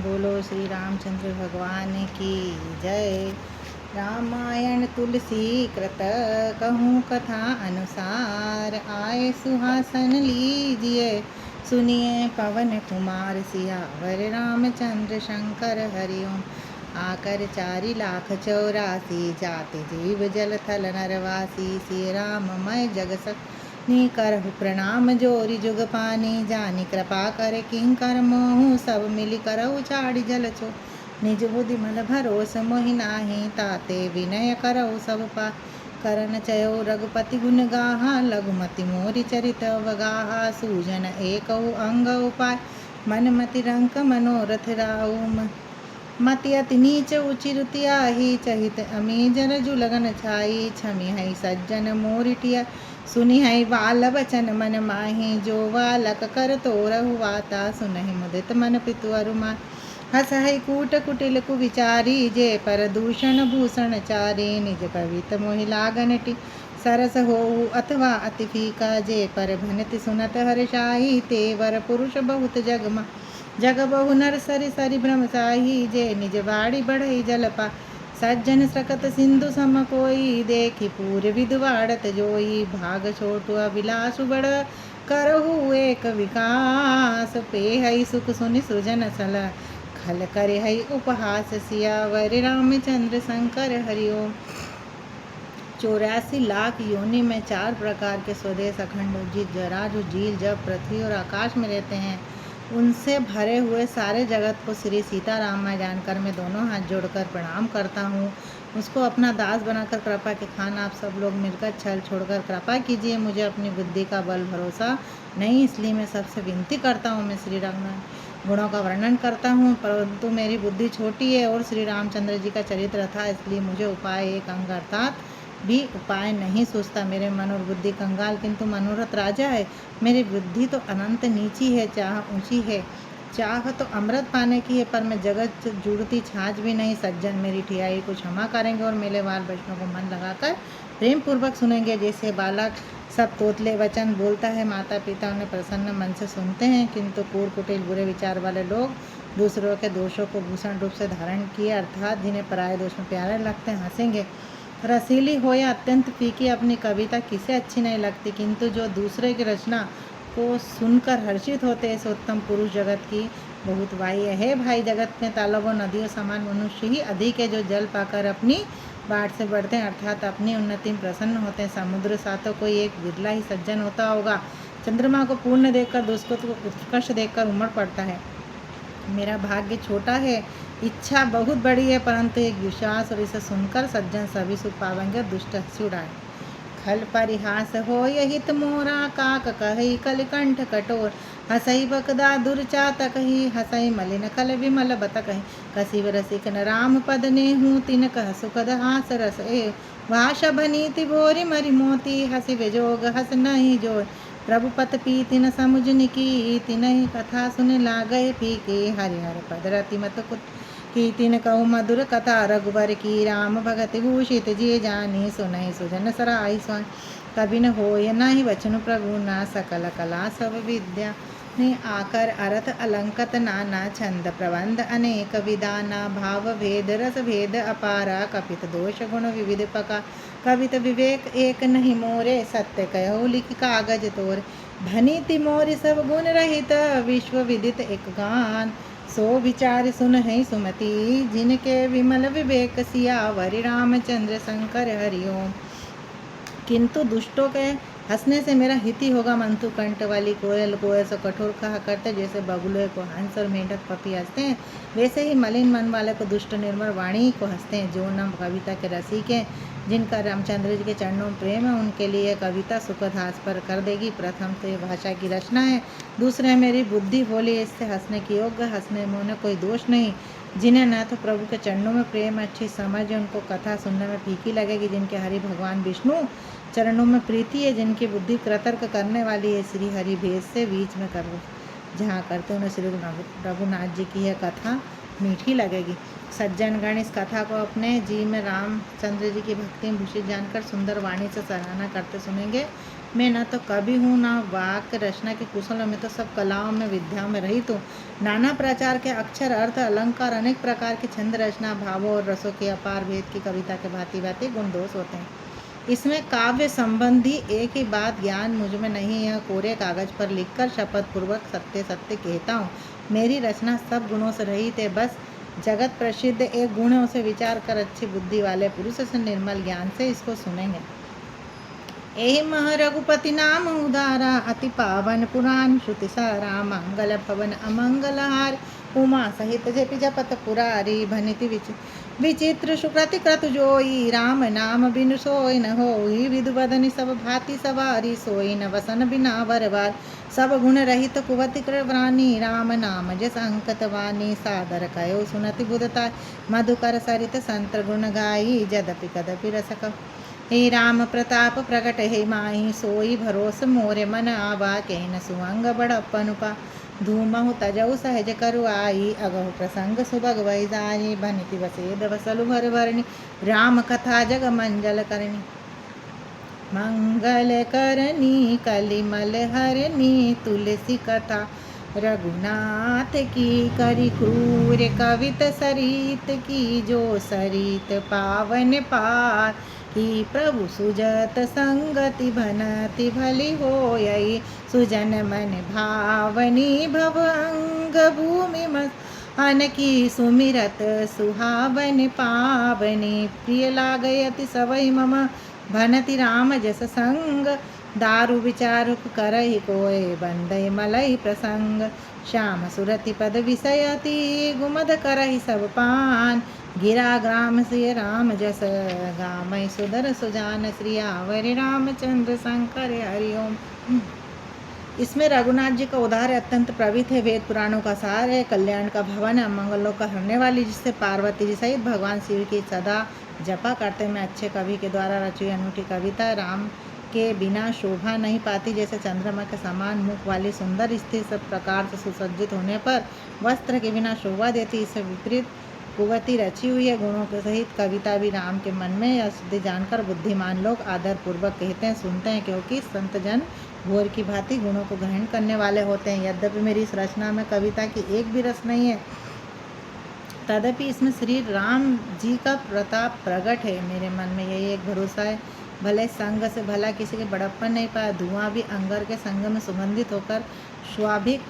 बोलो श्री रामचंद्र भगवान की जय। रामायण तुलसी कृत कहूँ कथा अनुसार, आए सुहासन लीजिए सुनिए पवन कुमार, सियावर रामचंद्र शंकर हरिओम। आकर 4,84,00,000 जाति जीव जल थल नरवासी, सिय राममय जग नी करहु प्रणाम जोरी जुग पानी, जानी कृपा कर किंकर मोहु सब मिली करहु छाड़ी जल छो। निज बुद्धि मल भरोस मोहि नाहि, ताते विनय करहु सब पा। करन चयो रघुपति गुण गाहा, लघुमति मोरि चरित अवगाहा। सूजन एकहु अंग उपाय, मन मति रंक मनोरथ राउम। मति अति नीच उचि रुतियाही, चहित अमी जन जुलगन छाई। छमि है सज्जन मोरिटिया, सुनि है बाल बचन मन माही। जो बालक कर तोरहु वाता, सुनहि मुदित मन पितु अरुमा। हस है कूट कुटिल कुविचारी, जे पर दूषण भूषण चारी। निज कवित मोहि लागन टी, सरस होऊ अथवा अति फीका। जे पर भनति सुनत हर्षाई, तेवर पुरुष बहुत जगमा। जग बहु नर सरि सरि भ्रम साही, जे निज बाड़ी बढ़ई जलपा। सज्जन सकत सिंधु सम कोई, देखि पूर विद्वाड़त जोई। भाग छोटु अभिलाषु बड़, करहु एक विकास। पे हई सुख सुनि सृजन सल, खल करे हई उपहास। सियावर रामचंद्र शंकर हरिओम। 84,00,000 योनि में 4 प्रकार के स्वदेश अखंड उजित जराजु झील जब पृथ्वी और आकाश में रहते हैं, उनसे भरे हुए सारे जगत को श्री सीताराम मैं जानकर मैं दोनों हाथ जोड़कर प्रणाम करता हूँ। उसको अपना दास बनाकर कृपा के खान आप सब लोग मिलकर छल छोड़कर कृपा कीजिए। मुझे अपनी बुद्धि का बल भरोसा नहीं, इसलिए मैं सबसे विनती करता हूँ। मैं श्री राम गुणों का वर्णन करता हूँ, परंतु मेरी बुद्धि छोटी है और श्री रामचंद्र जी का चरित्र था, इसलिए मुझे उपाय एक अंग अर्थात भी उपाय नहीं सोचता। मेरे मन और बुद्धि कंगाल किंतु मनोरथ राजा है। मेरी बुद्धि तो अनंत नीची है, चाह ऊंची है। चाह तो अमृत पाने की है, पर मैं जगत जुड़ती छाछ भी नहीं। सज्जन मेरी ठियाई को क्षमा करेंगे और मेले वाल वैष्णव को मन लगाकर प्रेम पूर्वक सुनेंगे। जैसे बालक सब तोतले वचन बोलता है, माता पिता उन्हें प्रसन्न मन से सुनते हैं, किंतु कूड़ कुटिल बुरे विचार वाले लोग दूसरों के दोषों को भूषण रूप से धारण किए, अर्थात जिन्हें पराये दोष में प्यारे लगते हैं, हंसेंगे। रसीली हो या अत्यंत फीकी अपनी कविता किसे अच्छी नहीं लगती, किंतु जो दूसरे की रचना को सुनकर हर्षित होते, ऐसे उत्तम पुरुष जगत की बहुत बाह्य है। भाई, जगत में तालाबों नदियों समान मनुष्य ही अधिक है, जो जल पाकर अपनी बाट से बढ़ते हैं, अर्थात अपनी उन्नति में प्रसन्न होते हैं। समुद्र सा तो कोई एक बिरला ही सज्जन होता होगा। चंद्रमा को पूर्ण देखकर दूसरों को उत्कर्ष देखकर उमड़ पड़ता है। मेरा भाग्य छोटा है, इच्छा बहुत बड़ी है, परंतु एक विश्वास, और इसे सुनकर सज्जन सभी सुख पावेंगे। दुष्ट हंसी उड़ाए खल परिहास हो हित मोरा, काक कही कलकंठ कठोर। हसई बकदा दुर्चात कही, हसई मलिन खल विमल बत कही। कसिव रसिक न राम पद ने हूँ, तिन कह सुखद हास रस ए। भाषा भनीति भोरी मरि मोती, हसी बेजोग हस नहीं जोर। प्रभु पत पीति न समुझ निकी, तिनहि कथा सुन लागय फीके। हरिहर पद रति मत कुत की, तिन कहु मधुर कथा रघुबर की। राम भगत भूषित जिय जानी, सुनहि सुजन सराई स्वामी। कभी न होय नाही वचन प्रभु ना, सकल कला सब विद्या ने। आकर अर्थ अलंकत नाना, छंद प्रबंध अनेक विधाना। भाव भेद रस भेद अपारा, कपित दोष गुण विविध पका। कवित विवेक एक नहीं मोरे, सत्य कहो लिख कागज तोर। भनी तिमोरी सब गुण रहित, विश्व विदित एक गान। सो विचार सुन है सुमति, जिनके विमल विवेक। सियावर रामचंद्र शंकर हरिओम। किंतु दुष्टों के हंसने से मेरा हित ही होगा। मंतु कंठ वाली कोयल को ऐसा कठोर कहा करते, जैसे बगुले को हंस और मेंढक पपी हंसते हैं, वैसे ही मलिन मन वाले को दुष्ट निर्मल वाणी को हंसते हैं। जो न कविता के रसिक हैं, जिनका रामचंद्र जी के चरणों में प्रेम है, उनके लिए कविता सुखद हास पर कर देगी। प्रथम तो ये भाषा की रचना है, दूसरे मेरी बुद्धि बोली, इससे हंसने की योग्य, हंसने में उन्हें कोई दोष नहीं। जिन्हें न तो प्रभु के चरणों में प्रेम अच्छी समझ है, उनको कथा सुनने में फीकी लगेगी। जिनके हरि भगवान विष्णु चरणों में प्रीति है, जिनकी बुद्धि कृतर्क करने वाली है, श्री हरि भेद से बीच में कर जहाँ करते उन्हें श्री रघुनाथ जी की यह कथा मीठी लगेगी। सज्जन गण इस कथा को अपने जी में रामचंद्र जी की भक्ति में भूषित जानकर सुंदर वाणी से सराहना करते सुनेंगे। मैं न तो कवि हूँ न वाक्य रचना के कुशल, मैं तो सब कलाओं में विद्याओं में रहित हूँ। नाना प्रकार के अक्षर अर्थ अलंकार अनेक प्रकार की छंद रचना भावों और रसों के अपार भेद की कविता के भांति भांति गुण दोष होते हैं। इसमें काव्य संबंधी एक ही बात ज्ञान मुझ में नहीं है, कोरे कागज पर लिखकर शपथ पूर्वक सत्य सत्य कहता हूँ। मेरी रचना सब गुणों से रहित है, बस जगत प्रसिद्ध एक गुण है, उसे विचार कर अच्छी बुद्धि वाले पुरुष से निर्मल ज्ञान से इसको सुनेंगे। एहि मह रघुपति नाम उदारा, अति पावन पुराण श्रुति सारा, मंगल भवन अमंगल हार, उमा सहित जपि जपत पुरारी, भनिति विचित्र सुकृति क्रतु जोई, राम नाम बिनु सोई न होई, विधु बदनि सब भांति सवारी, सोई न वसन बिना बरबार, सब गुण रहित कुवति कृपानी, राम नाम जस अंकत वाणी, सादर कयो सुनति बुधता, मधुकर सरित संत गुण गाई, जदपि कदपि रस कहो। हे राम प्रताप प्रगट हे माही, सोई भरोस मोरे मन आवा, कहन सुअंग बड़प्पनुपा, धूमहु तजऊ सहज करु आई, अगहु प्रसंग सुभग वै जाई, बनिति वसेद वसलु भर भरणी, राम कथा जग मंजल करणी। मंगल करनी कलिमल हरनी, तुलसी कथा रघुनाथ की, करि क्रूर कवित सरित की, जो सरित पावन पार, कि प्रभु सुजत संगति भनति भली होयई, सुजन मन भावनी भव अंग भूमि मस्त की, सुमिरत सुहावन पावनी, प्रिय लागयति सवै मम, भनति राम जस संग, दारु विचारु करहि कोय, बंदय मलय प्रसंग, श्याम सुरति पद विषयति, गुमद करहि सब पान, गिरा ग्राम सिय राम जस, गामय सुदर सुजान, श्री आवर रामचंद्र शंकर हरिओम। इसमें रघुनाथ जी का उद्धार अत्यंत प्रवित है, वेद पुराणों का सार है, कल्याण का भवन है, मंगलों का हरने वाली, जिससे पार्वती जी सहित भगवान शिव की सदा जपा करते में अच्छे कवि के द्वारा रची अनूठी कविता, राम के बिना शोभा नहीं पाती, जैसे चंद्रमा के समान मुख वाली सुंदर स्त्री सब प्रकार से सुसज्जित होने पर वस्त्र के बिना शोभा देती, इससे विपरीत कुवती रची हुई है। गुणों के सहित कविता भी राम के मन में यह सिद्धि जानकर बुद्धिमान लोग आदर पूर्वक कहते हैं, सुनते हैं, क्योंकि संत जन घोर की भांति गुणों को ग्रहण करने वाले होते हैं। यद्यपि मेरी इस रचना में कविता की एक भी रस नहीं है, तदपि इसमें श्री राम जी का प्रताप प्रकट है। मेरे मन में यही एक भरोसा है, भले संग से भला किसी के बड़प्पन नहीं पाया, धुआं भी अंगर के संग में सुगंधित होकर स्वाभाविक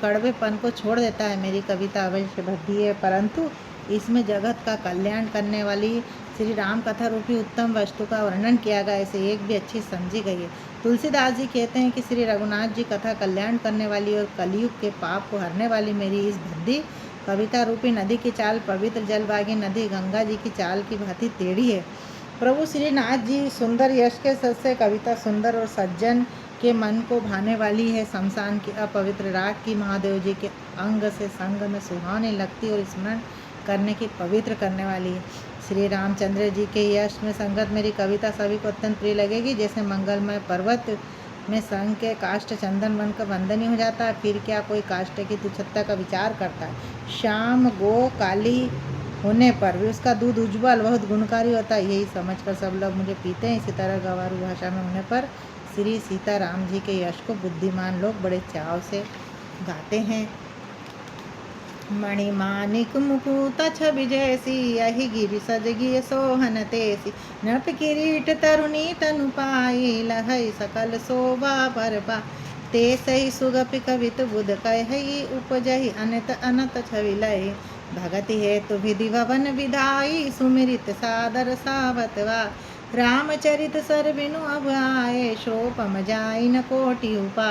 कड़वेपन को छोड़ देता है। मेरी कविता अवश्य भद्दी है, परंतु इसमें जगत का कल्याण करने वाली श्री राम कथा रूपी उत्तम वस्तु का वर्णन किया गया, इसे एक भी अच्छी समझी गई है। तुलसीदास जी कहते हैं कि श्री रघुनाथ जी कथा कल्याण करने वाली और कलयुग के पाप को हरने वाली मेरी इस भद्दी कविता रूपी नदी की चाल पवित्र जलभागी नदी गंगा जी की चाल की भांति टेढ़ी है। प्रभु श्रीनाथ जी सुंदर यश के सद से कविता सुंदर और सज्जन के मन को भाने वाली है। शमशान की अपवित्र राख की महादेव जी के अंग से संग में सुहाने लगती और स्मरण करने की पवित्र करने वाली है। श्री रामचंद्र जी के यश में संगत मेरी कविता सभी को अत्यंत प्रिय लगेगी। जैसे मंगलमय पर्वत में संग के काष्ठ चंदन बन कर वंदनीय हो जाता है, फिर क्या कोई काष्ठ की तुच्छता का विचार करता है। शाम गो काली होने पर भी उसका दूध उज्ज्वल बहुत गुणकारी होता है, यही समझकर सब लोग मुझे पीते हैं। इसी तरह गंवारू भाषा में होने पर श्री सीताराम जी के यश को बुद्धिमान लोग बड़े चाव से गाते हैं। मणिमानिक मुकुट छवि जैसी, यही गिरि सजगी सोहन तेसी, नप किरीट तरुणी तनु पाई, लहई सकल शोभा बरपा, ते सही सुगपि कवित बुध कहि, उपजहि अनत अनत छवि लय, भगति हेतु विधि भवन विधाई, सुमिरित सादर सावतवा, रामचरित सर बिनु अब आए, शोपम जाई न कोटि उपा,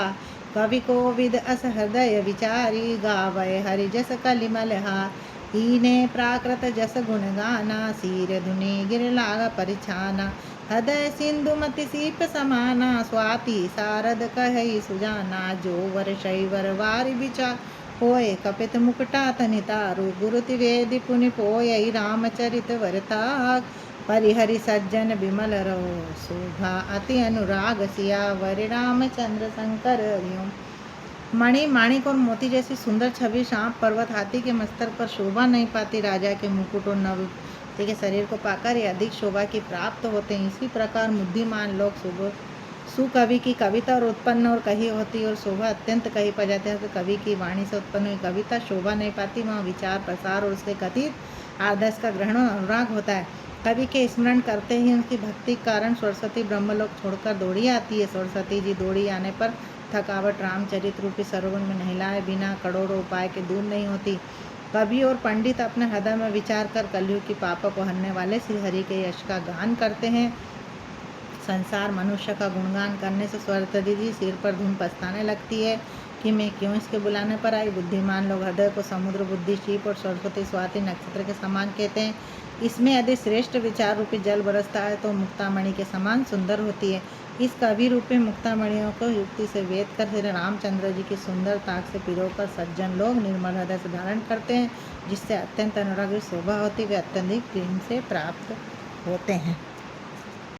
कवि कोविद अस हृदय विचारी, गावय हरि जस कलिमलहार, हीने प्राकृत जस गुण गाना, सीर धुनि गिर लाग परिछाना, हृदय सिंधु मति सीप समाना, स्वाति सारद कहि सुजाना, जो वर शैवर वारि विचार, होय कपित मुकुटा तनि तारु, गुरु त्रिवेदी पुनि पोय, रामचरित वरताक, परिहरि सज्जन विमल रहो, शोभा अति अनुराग सियावर, रामचंद्र शंकर हरिओम। मणि माणिक और मोती जैसी सुंदर छवि सांप पर्वत हाथी के मस्तक पर शोभा नहीं पाती, राजा के मुकुट और नव के शरीर को पाकर ये अधिक शोभा की प्राप्त होते हैं। इसी प्रकार बुद्धिमान लोग सुकवि की कविता और उत्पन्न और कही होती और शोभा अत्यंत कही पा जाते हैं। तो कवि की वाणी से उत्पन्न हुई कविता शोभा नहीं पाती, वहाँ विचार प्रसार और उसके कथित आदर्श का ग्रहण और अनुराग होता है। कवि के स्मरण करते ही उनकी भक्ति के कारण सरस्वती ब्रह्मलोक छोड़कर दौड़ी आती है। सरस्वती जी दौड़ी आने पर थकावट रामचरित रूपी सरोवर में नहलाए बिना करोड़ों उपाय के दूर नहीं होती। कवि और पंडित अपने हृदय में विचार कर कलयुग की पापों को हरने वाले श्री हरि के यश का गान करते हैं। संसार मनुष्य का गुणगान करने से सरस्वती जी सिर पर धूम पछताने लगती है कि मैं क्यों इसके बुलाने पर आई। बुद्धिमान लोग हृदय को समुद्र, बुद्धि शिव और सरस्वती स्वाति नक्षत्र के समान कहते हैं। इसमें यदि श्रेष्ठ विचार रूपी जल बरसता है तो मुक्तामणि के समान सुंदर होती है। इस कवि रूपी मुक्तामणियों को युक्ति से वेद कर श्री रामचंद्र जी की सुंदर ताक से पिरोकर सज्जन लोग निर्मल हृदय से धारण करते हैं, जिससे अत्यंत अनुराग शोभा होती वे अत्यधिक प्रेम से प्राप्त होते हैं।